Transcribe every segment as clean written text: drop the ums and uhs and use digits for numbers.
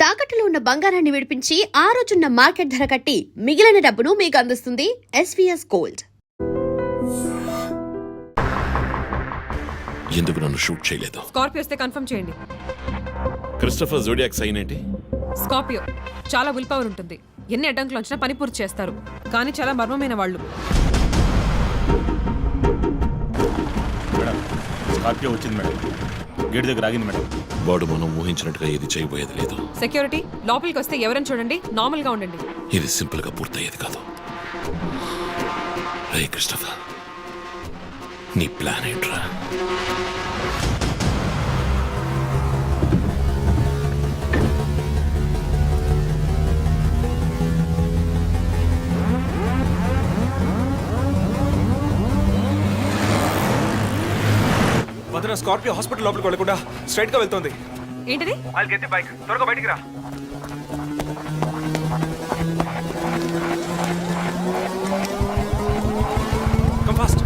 తాకట్టులో ఉన్న బంగారాన్ని విడిపించి ఆ రోజున్న మార్కెట్ ధర కట్టి మిగిలిన డబ్బును మీకు అందిస్తుంది ఎస్వీఎస్ గోల్డ్. ఎందుకు నన్ను షూట్ చేయలేదు? స్కార్పియో వస్తే కన్ఫర్మ్ చేయండి. క్రిస్టఫర్ జోడియాక్ సైన్ ఏంటి? స్కార్పియో చాలా విల్ పవర్ ఉంటుంది. ఎన్ని అడ్డంకులు వచ్చినా పని పూర్తి చేస్తారు. కానీ చాలా మర్మమైన వాళ్ళు. మేడం, స్కార్పియో వచ్చింది మేడం. గేట్ దగ్గర ఆగింది మేడం. వాడు మనం ఊహించినట్టుగా ఏది చేయబోయేది లేదు. సెక్యూరిటీ లోపలికి వస్తే ఎవరైనా చూడండి, నార్మల్ గా ఉండండి. ఇది సింపుల్ గా పూర్తయ్యేది కాదు. రే క్రిస్టఫర్, నీ ప్లాన్ ఏంట్రా? వదిన స్కార్పియో హాస్పిటల్ లోపలికి వెళ్ళకుండా స్ట్రైట్ గా వెళ్తుంది. ఏంటిది? వాళ్ళకి ఎత్తి బైక్ త్వరగా బయటికి రా. Come fast.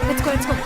Let's go, let's go.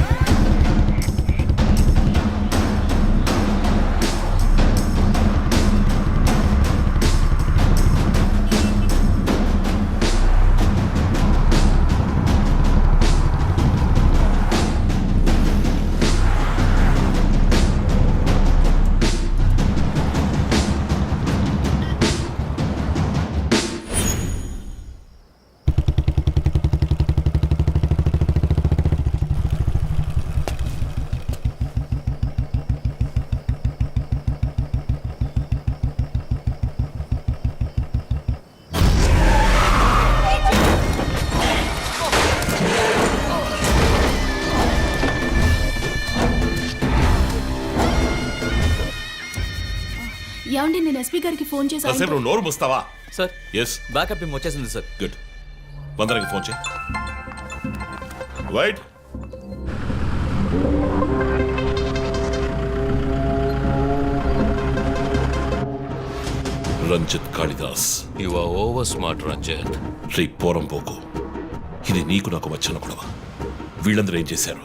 ఏమండి, నేను ఎస్పీ గారికి ఫోన్ చేసి కాసేపు నువ్వు నోరు మూస్తావా? సార్, ఎస్, బ్యాకప్ టీమ్ వచ్చేసింది సార్. గుడ్. వందనకి ఫోన్ చేయి. Wait, Ranjith Kalidas. You are over smart Ranjith. రీ పోరంపోకు, ఇది నీకు నాకు వచ్చిన గొడవ. వీళ్ళందరూ ఏం చేశారు?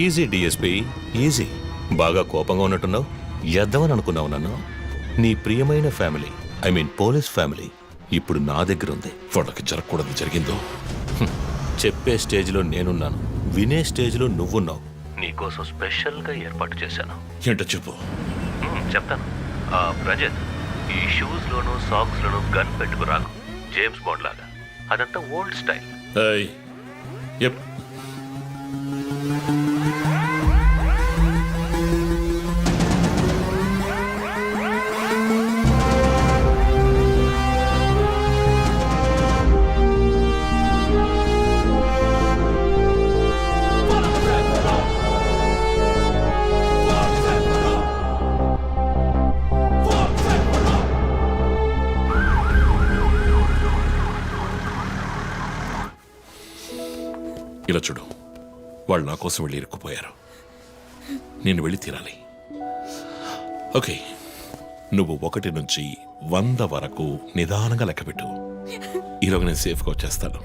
Easy DSP, easy. బాగా కోపంగా ఉన్నట్టున్నావు. ఎద్దామని అనుకున్నావు నన్ను. నీ ప్రియమైన family, I mean police family, ఇప్పుడు నా దగ్గర ఉంది. వాళ్ళకి జరగకూడదు జరిగిందో. చెప్పే స్టేజ్లో నేనున్నాను, వినే స్టేజ్లో నువ్వున్నావు. నీకోసం స్పెషల్గా ఏర్పాటు చేశాను. ఏంటో చెప్పు. చెప్తాను. రజత్, ఈ షూస్లోను సాక్స్లోను గన్ పెట్టుకు రాకు, జేమ్స్ బాండ్ లాగా. అదంతా ఓల్డ్ స్టైల్. ఏయ్, ఎప్. ఇలా చూడు, వాళ్ళు నా కోసం వెళ్ళి ఇరుక్కుపోయారు. నేను వెళ్ళి తీరాలి. ఓకే, నువ్వు 1 నుంచి 100 వరకు నిదానంగా లెక్కపెట్టు. ఈలోగా నేను సేఫ్గా వచ్చేస్తాను.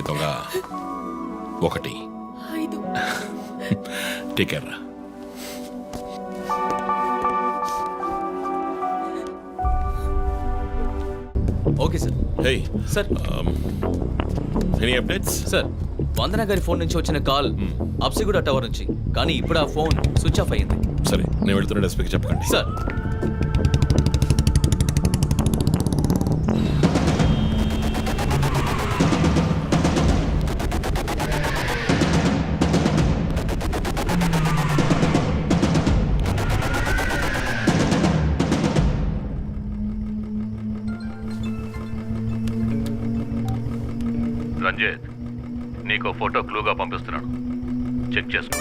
దొంగ 1 5 ticket. Okay sir. Hey sir, any updates? Sir, Vandana గారి ఫోన్ నుంచి వచ్చిన కాల్ అప్సిగూడ టవర్ నుంచి, కానీ ఇప్పుడు ఆ ఫోన్ స్విచ్ ఆఫ్ అయ్యింది. సరే, నేను వెళ్తున్న ఎస్పీకి చెప్పకండి. సార్, రంజిత్, నీకు ఫోటో క్లూగా పంపిస్తున్నాను, చెక్ చేసుకో.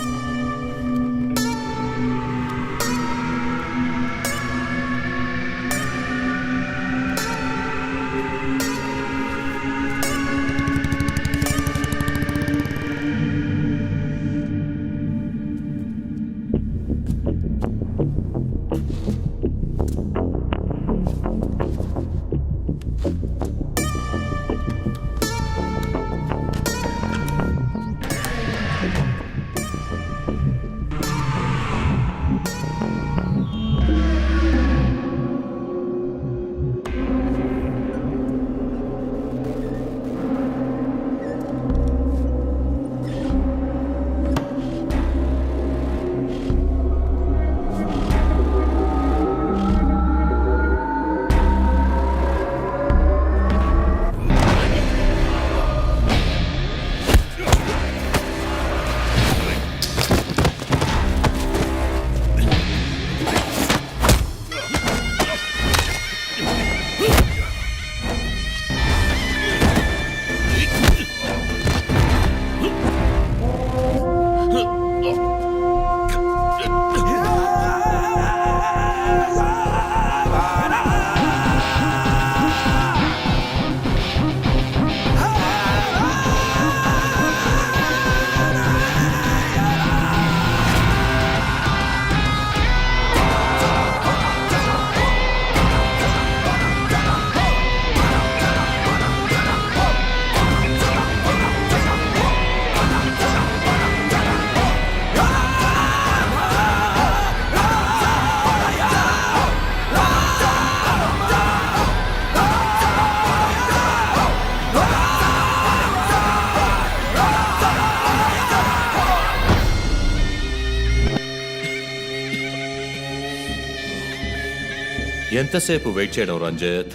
ఎంతసేపు వెయిట్ చేయడం రంజిత్?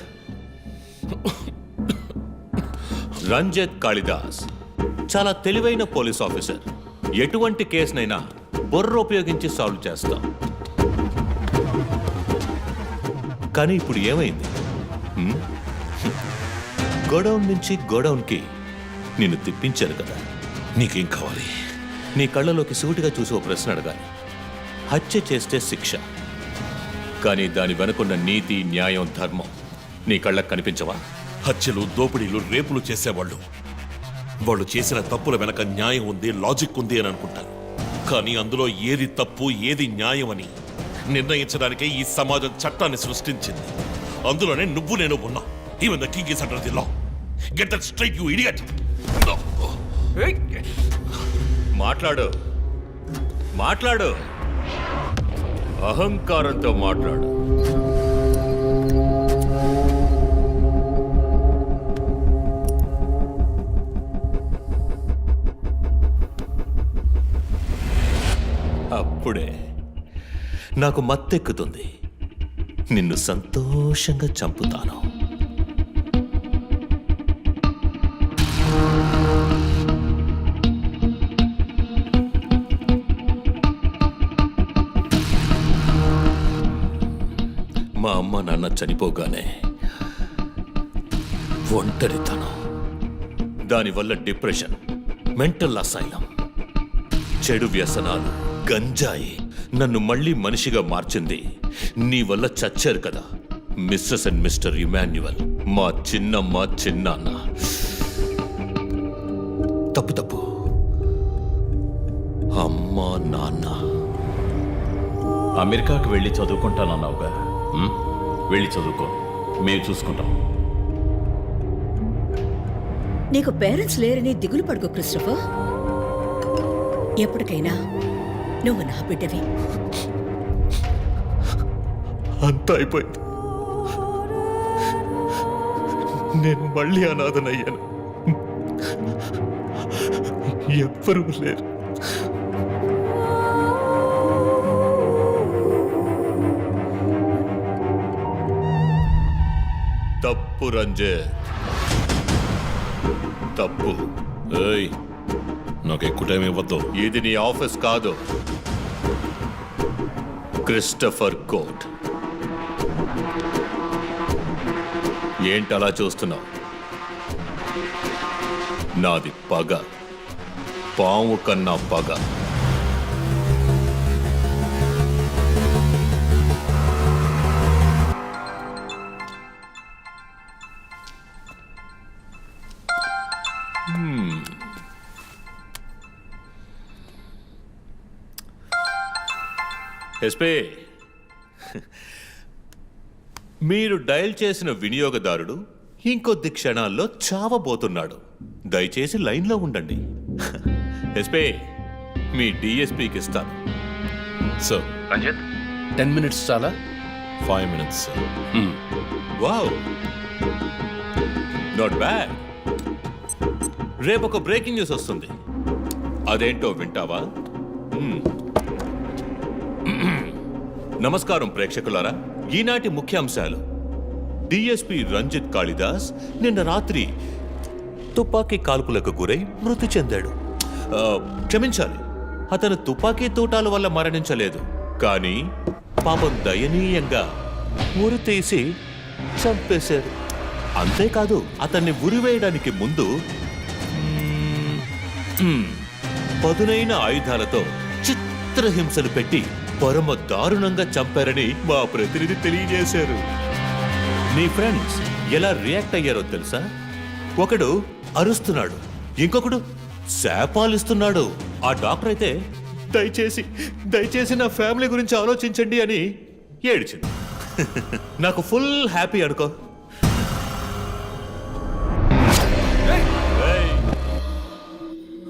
రంజిత్ కాళిదాస్ చాలా తెలివైన పోలీస్ ఆఫీసర్. ఎటువంటి కేసునైనా బుర్ర ఉపయోగించి సాల్వ్ చేస్తాం. కానీ ఇప్పుడు ఏమైంది? గోడౌన్ నుంచి గోడౌన్కి నిన్ను తిప్పించారు కదా. నీకేం కావాలి? నీ కళ్ళలోకి సూటిగా చూసి ఓ ప్రశ్న అడగాలి. హత్య చేస్తే శిక్ష, కానీ దాని వెనుకున్న నీతి, న్యాయం, ధర్మం నీ కళ్ళకు కనిపించవా? హత్యలు, దోపిడీలు, రేపులు చేసేవాళ్ళు వాళ్ళు చేసిన తప్పుల వెనక న్యాయం ఉంది, లాజిక్ ఉంది అని అనుకుంటారు. కానీ అందులో ఏది తప్పు, ఏది న్యాయం అని నిర్ణయించడానికే ఈ సమాజం చట్టాన్ని సృష్టించింది. అందులోనే నువ్వు నేను ఉన్నా. Even the king is under the law. Get that straight, you idiot. మాట్లాడు, మాట్లాడు, అహంకారంతో మాట్లాడు. అప్పుడే నాకు మత్తెక్కుతుంది. నిన్ను సంతోషంగా చంపుతాను. మా అమ్మ నాన్న చనిపోగానే ఒంటరితనం, దానివల్ల డిప్రెషన్, మెంటల్ అసైలం, చెడు వ్యసనాలు, గంజాయి నన్ను మళ్ళీ మనిషిగా మార్చింది. నీ వల్ల చచ్చారు కదా మిస్సెస్ అండ్ మిస్టర్ ఇమాన్యువల్, మా చిన్నమ్మ, చిన్నాన్న. తప్పు తప్పు, అమ్మ, నాన్న. అమెరికాకు వెళ్ళి చదువుకుంటానన్నావుగా, వెళ్ళి చదువుకో, మేము చూసుకుంటాం. నీకు పేరెంట్స్ లేరని దిగులు పడుకో క్రిస్టఫర్. ఎప్పటికైనా నువ్వు నా బిడ్డవి. అంతా అయిపోయింది. నేను మళ్ళీ అనాథనయ్యాను. ఎవ్వరూ లేరు. తప్పు రంజిత్, తప్పు. ఏయ్, నాకు ఎక్కువ టైం ఇవ్వద్దు. ఇది నీ ఆఫీస్ కాదు, క్రిస్టఫర్ కోర్ట్. ఏంటలా చూస్తున్నావు? నాది పగ, పాము కన్నా పగ. ఎస్పీ, మీరు డయల్ చేసిన వినియోగదారుడు ఇంకొద్ది క్షణాల్లో చావబోతున్నాడు. దయచేసి లైన్లో ఉండండి. ఎస్పీ, మీ డిఎస్పీకి ఇస్తాను. సార్, రంజిత్ 10 minutes చాలా? 5 minutes, sir. Wow, not bad. రేపు ఒక బ్రేకింగ్ న్యూస్ వస్తుంది. అదేంటో వింటావా? నమస్కారం ప్రేక్షకులారా. ఈనాటి ముఖ్యాంశాలు: డిఎస్పీ రంజిత్ కాళిదాస్ నిన్న రాత్రి తుపాకీ కాల్పులకు గురై మృతి చెందాడు. క్షమించాలి, అతను తుపాకీ తూటాల వల్ల మరణించలేదు, కానీ పాపం దయనీయంగా ఉరి తీసి చంపేశారు. అంతేకాదు, అతన్ని ఉరివేయడానికి ముందు పదునైన ఆయుధాలతో చిత్రహింసలు పెట్టి పరమ దారుణంగా చంపారని మా ప్రతినిధి తెలియజేశారు. నీ ఫ్రెండ్స్ ఎలా రియాక్ట్ అయ్యారో తెలుసా? ఒకడు అరుస్తున్నాడు, ఇంకొకడు శాపాలిస్తున్నాడు. ఆ డాక్టర్ అయితే దయచేసి నా ఫ్యామిలీ గురించి ఆలోచించండి అని ఏడ్చింది. నాకు ఫుల్ హ్యాపీ అనుకో.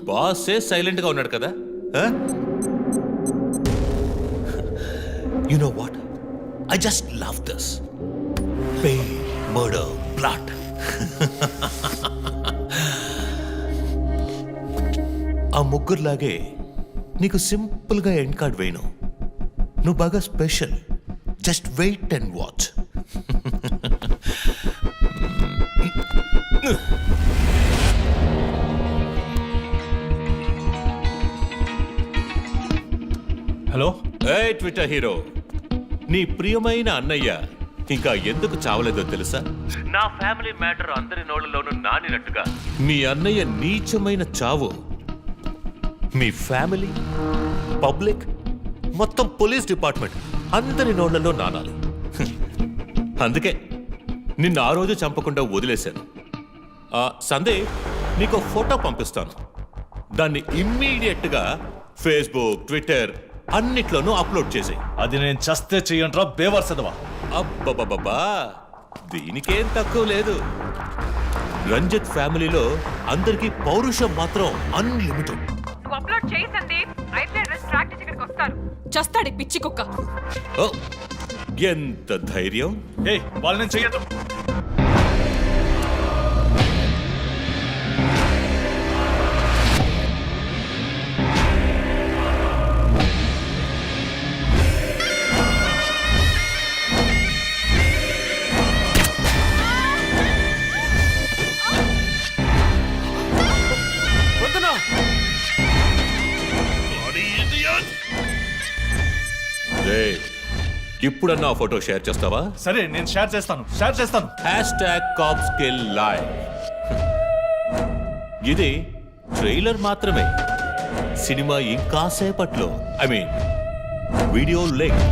బాసే సైలెంట్ గా ఉన్నాడు కదా. You know what? I just love this. Pain, murder, blood. ఆ ముగ్గురులాగే నీకు సింపుల్గా ఎండ్ కార్డ్ వేయను. నువ్వు బాగా special. Just wait and watch. Hello ఏ ట్విట్టర్ హీరో, నీ ప్రియమైన అన్నయ్య ఇంకా ఎందుకు చావలేదో తెలుసా? నా ఫ్యామిలీ మ్యాటర్ అందరి నోళ్లలోనూ నానినట్టుగా మీ అన్నయ్య నీచమైన చావు మీ ఫ్యామిలీ, పబ్లిక్, మొత్తం పోలీస్ డిపార్ట్మెంట్ అందరి నోళ్లలో నానాలి. అందుకే నిన్ను ఆ రోజు చంపకుండా వదిలేశాను. సందే, నీకు ఫోటో పంపిస్తాను. దాన్ని ఇమ్మీడియట్గా ఫేస్బుక్, ట్విట్టర్ అన్నిట్లోనూ అప్లోడ్ చేసేయి. అది నేను చస్తే చెయ్యంట్రా బేవర్సదవా. అబ్బబ్బబ్బా, దీనికేం తక్కువ లేదు. రంజిత్ ఫ్యామిలీలో అందరికీ పౌరుషం మాత్రం అన్లిమిటెడ్. నువ్వు అప్లోడ్ చేయి సందీప్, అయితే ట్రాక్ చేసి ఇక్కడికి వస్తారు. చస్తాడు ఈ పిచ్చి కుక్క. ఓ, ఎంత ధైర్యం! ఏ వాళ్ళు నేను చెయ్యదు. ఇప్పుడన్నా ఆ ఫోటో షేర్ చేస్తావా? సరే నేను షేర్ చేస్తాను. #CopskillLive. ఇది ట్రైలర్ మాత్రమే. సినిమా ఇంకాసేపట్లో, ఐ మీన్ వీడియో లింక్.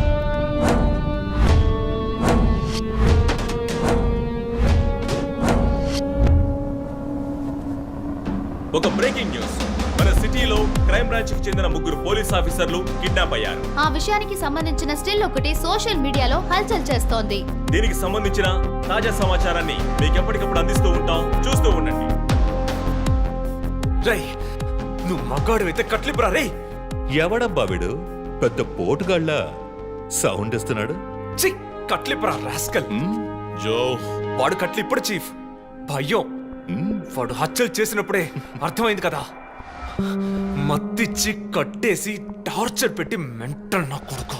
ఒక బ్రేకింగ్ న్యూస్. మన సిటీలో క్రైమ్ బ్రాంచ్ కి చెందిన 3 పోలీస్ ఆఫీసర్లు కిడ్నాప్ అయ్యారు. ఆ విషయానికి సంబంధించిన స్టిల్ ఒకటి సోషల్ మీడియాలో హల్చల్ చేస్తోంది. దీనికి సంబంధించిన తాజా సమాచారాన్ని మీకు ఎప్పటికప్పుడు అందిస్తూ ఉంటాం, చూస్తూ ఉండండి. రేయ్, నువ్వు మగాడు అయితే కట్లిపురా రే. ఎవడబ్బా వీడు పెద్ద పోటుగాళ్ళ సౌండ్ ఇస్తున్నాడు? కట్లిపురా రాస్కల్. జో, వాడు కట్లిప్పుడు చీఫ్. భయం. వాడు హత్యలు చేసినప్పుడే అర్థమైంది కదా. మత్తిచ్చి కట్టేసి టార్చర్ పెట్టి మెంటల్ నా కొడుకు.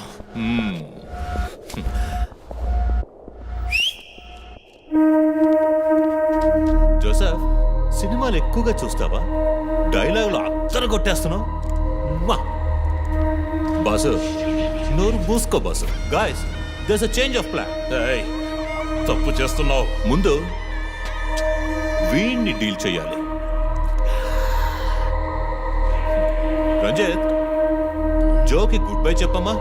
జోసెఫ్, సినిమాలు ఎక్కువగా చూస్తావా? డైలాగులు అత్తరు కొట్టేస్తున్నావు. బాసు, నోరు మూసుకో boss. Guys, there's a change of plan. తప్పు చేస్తున్నావు. ముందు వీణ్ణి డీల్ చేయాలి. రంజిత్, జోకి గుడ్ బై చెప్పమ్మా.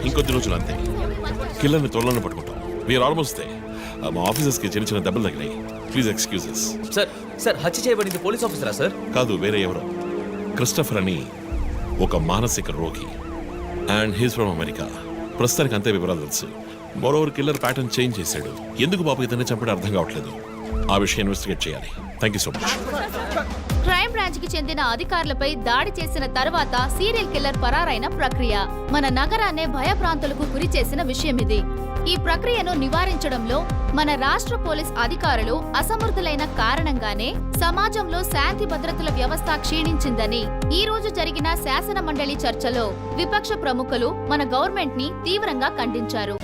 ఇంకొద్ది రోజులు అంతే కిల్లర్ని త్వరలోనే పట్టుకుంటాం. We are almost there. మా ఆఫీసర్స్కి చిన్న చిన్న దెబ్బలు తగినాయి. Please excuses. సార్ సార్ హత్య చేయబడింది పోలీస్ ఆఫీసరా సార్? కాదు, వేరే ఎవరో. క్రిస్టఫర్ అని ఒక మానసిక రోగి అండ్ హీస్ ఫ్రమ్ అమెరికా. ప్రస్తుతానికి అంతే వివరాలు తెలుసు. మరోవర్ కిల్లర్ ప్యాటర్న్ చేంజ్ చేశాడు. ఎందుకు బాబు ఇతన్ని చంపడం అర్థం కావట్లేదు. ఆ విషయం ఇన్వెస్టిగేట్ చేయాలి. Thank you so much. Crime branch కి చెందిన అధికారులపై దాడి చేసిన తర్వాత సీరియల్ కిల్లర్ పరారైన ప్రక్రియ మన నగరాన్నే భయభ్రాంతులకు గురి చేసిన విషయం ఇది. ఈ ప్రక్రియను నివారించడంలో మన రాష్ట్ర పోలీస్ అధికారులు అసమర్థులైన కారణంగానే సమాజంలో శాంతి భద్రతల వ్యవస్థ క్షీణించిందని ఈ రోజు జరిగిన శాసన మండలి చర్చలో విపక్ష ప్రముఖులు మన గవర్నమెంట్ ని తీవ్రంగా ఖండించారు.